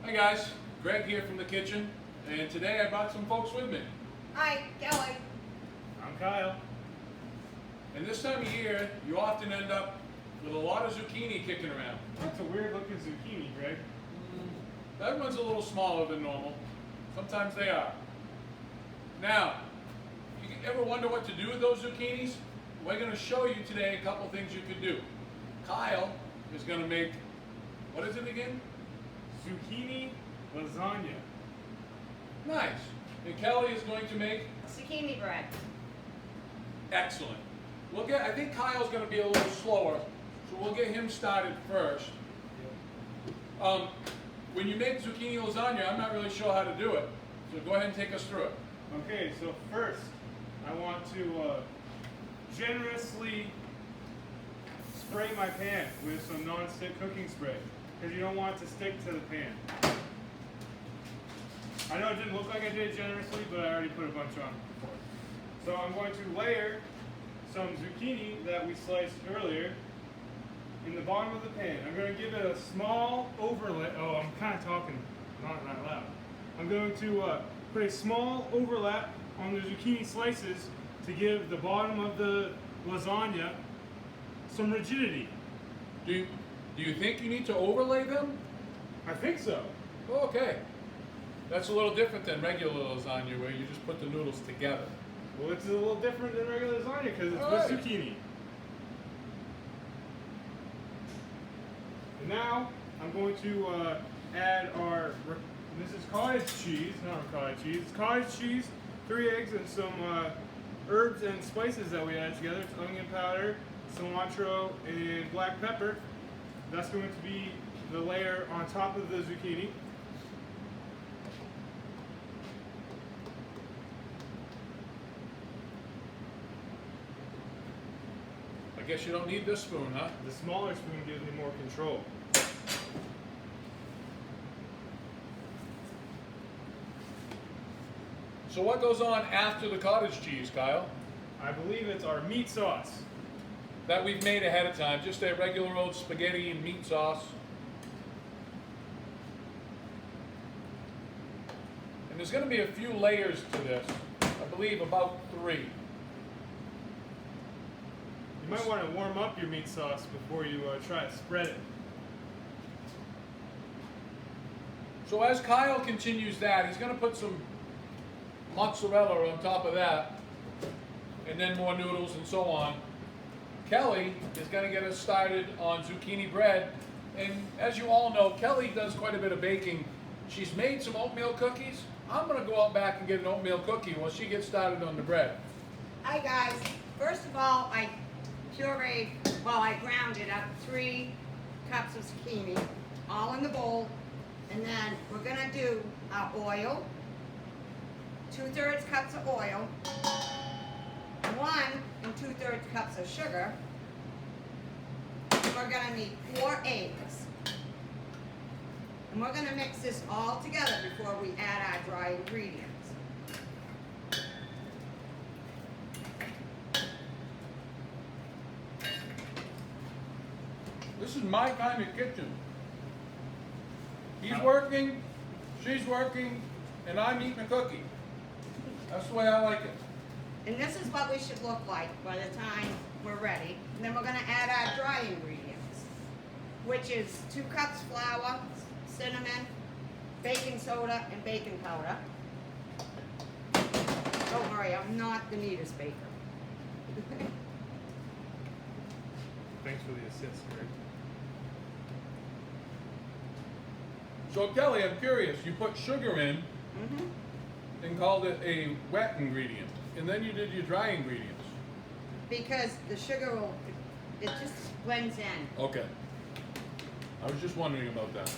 Hi guys, Greg here from the kitchen, and today I brought some folks with me. Hi, Kelly. I'm Kyle. And this time of year, you often end up with a lot of zucchini kicking around. That's a weird looking zucchini, Greg. That one's a little smaller than normal. Sometimes they are. Now, you ever wonder what to do with those zucchinis? We're going to show you today a couple things you could do. Kyle is going to make, what is it again? Zucchini Lasagna. Nice. And Kelly is going to make, Zucchini bread. excellent. I think Kyle's going to be a little slower, so we'll get him started first. When you make zucchini lasagna, I'm not really sure how to do it, so go ahead and take us through it. Okay, so first I want to generously spray my pan with some non-stick cooking spray because you don't want it to stick to the pan. I know it didn't look like I did it generously, but I already put a bunch on before. So I'm going to layer some zucchini that we sliced earlier in the bottom of the pan. I'm going to give it a small overlap. Oh, I'm kind of talking not that loud. I'm going to put a small overlap on the zucchini slices to give the bottom of the lasagna some rigidity. Do you think you need to overlay them? I think so. Oh, okay. That's a little different than regular lasagna where you just put the noodles together. Well, it's a little different than regular lasagna because it's All with right. zucchini. And now I'm going to add this is cottage cheese, not cottage cheese, it's cottage cheese, 3 eggs, and some herbs and spices that we added together. It's onion powder, cilantro, and black pepper. That's going to be the layer on top of the zucchini. I guess you don't need this spoon, huh? The smaller spoon gives me more control. So what goes on after the cottage cheese, Kyle? I believe it's our meat sauce. That we've made ahead of time, just a regular old spaghetti and meat sauce. And there's going to be a few layers to this. I believe about 3. You might want to warm up your meat sauce before you try to spread it. So as Kyle continues that, he's going to put some mozzarella on top of that, and then more noodles and so on. Kelly is going to get us started on zucchini bread, and as you all know, Kelly does quite a bit of baking. She's made some oatmeal cookies. I'm going to go out back and get an oatmeal cookie while she gets started on the bread. Hi, guys. First of all, I grounded up 3 cups of zucchini, all in the bowl. And then we're going to do our oil, 2/3 cups of oil, 1 2/3 cups of sugar. And we're going to need 4 eggs. And we're going to mix this all together before we add our dry ingredients. This is my kind of kitchen. He's working, she's working, and I'm eating a cookie. That's the way I like it. And this is what we should look like by the time we're ready. And then we're going to add our dry ingredients, which is 2 cups flour, cinnamon, baking soda, and baking powder. Don't worry, I'm not the neatest baker. Thanks for the assist, Greg. So Kelly, I'm curious, you put sugar in and called it a wet ingredient, and then you did your dry ingredients. Because the sugar it just blends in. Okay. I was just wondering about that.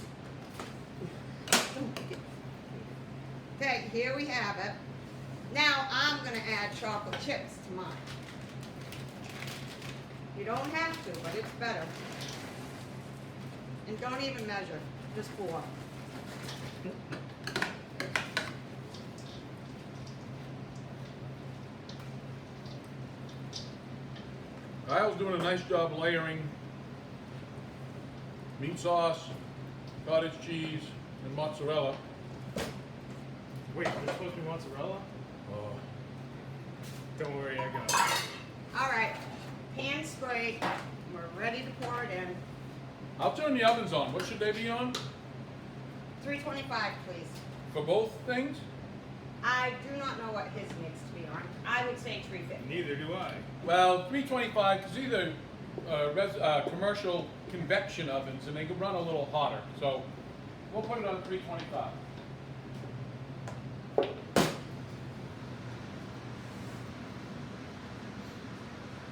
Okay, here we have it. Now I'm going to add chocolate chips to mine. You don't have to, but it's better. And don't even measure, just 4. Kyle's doing a nice job layering meat sauce, cottage cheese, and mozzarella. Wait, there's supposed to be mozzarella? Oh. Don't worry, I got it. All right, pan sprayed. We're ready to pour it in. I'll turn the ovens on. What should they be on? 325, please. For both things? I do not know what his needs to be on. I would say 350. Neither do I. Well, 325, because either commercial convection ovens, and they can run a little hotter. So we'll put it on 325.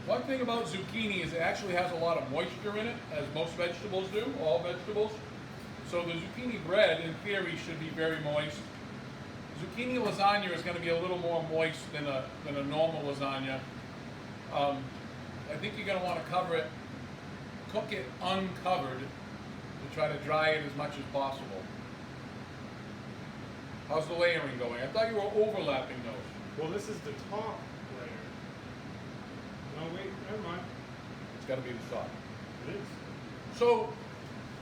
One thing about zucchini is it actually has a lot of moisture in it, as most vegetables do, all vegetables. So the zucchini bread, in theory, should be very moist. Zucchini lasagna is going to be a little more moist than a normal lasagna. I think you're going to want to cover it, cook it uncovered, to try to dry it as much as possible. How's the layering going? I thought you were overlapping those. Well, this is the top layer. No, wait, never mind. It's got to be the top. It is. So,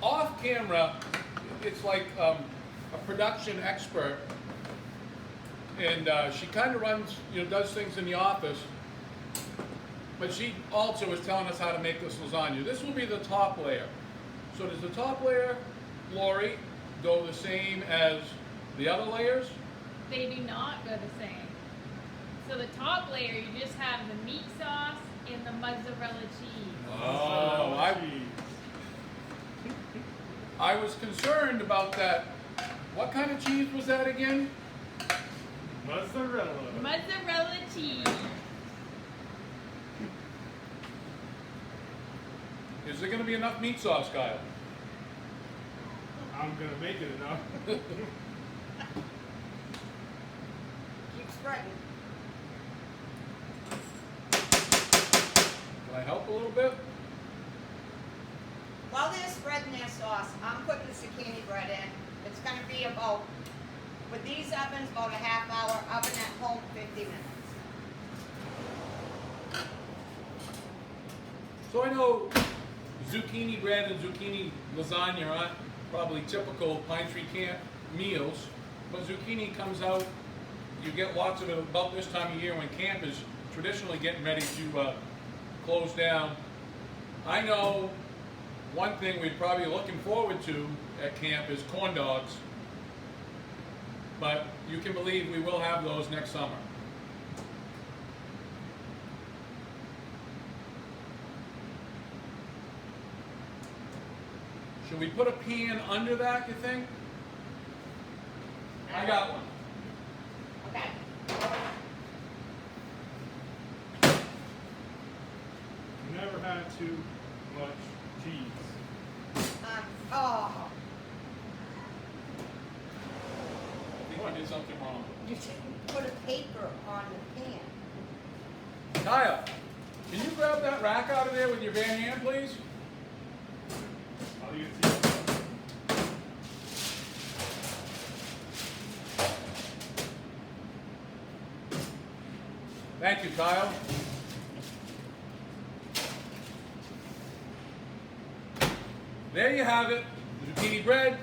off camera, it's like a production expert, and she kind of runs, does things in the office, but she also is telling us how to make this lasagna. This will be the top layer. So does the top layer, Lori, go the same as the other layers? They do not go the same. So the top layer, you just have the meat sauce and the mozzarella cheese. Oh, I was concerned about that. What kind of cheese was that again? Mozzarella. Mozzarella cheese. Is there going to be enough meat sauce, Kyle? I'm gonna make it enough. Keep spreading. Can I help a little bit? While they're spreading their sauce, I'm putting the zucchini bread in. It's going to be about, with these ovens, about a half hour. Oven at home, 50 minutes. So I know zucchini bread and zucchini lasagna aren't probably typical Pine Tree Camp meals, but zucchini comes out, you get lots of it about this time of year when camp is traditionally getting ready to close down. I know one thing we're probably looking forward to at camp is corn dogs, but you can believe we will have those next summer. Should we put a pan under that, you think? I got one. Okay. Never had too much cheese. Oh, I think I did something wrong. you didn't put a paper on the pan. Kyle, can you grab that rack out of there with your bare hand, please? I'll leave it to you. Thank you, Kyle. There you have it. Zucchini bread,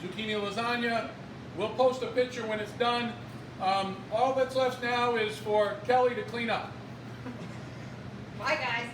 zucchini lasagna. We'll post a picture when it's done. All that's left now is for Kelly to clean up. Bye, guys.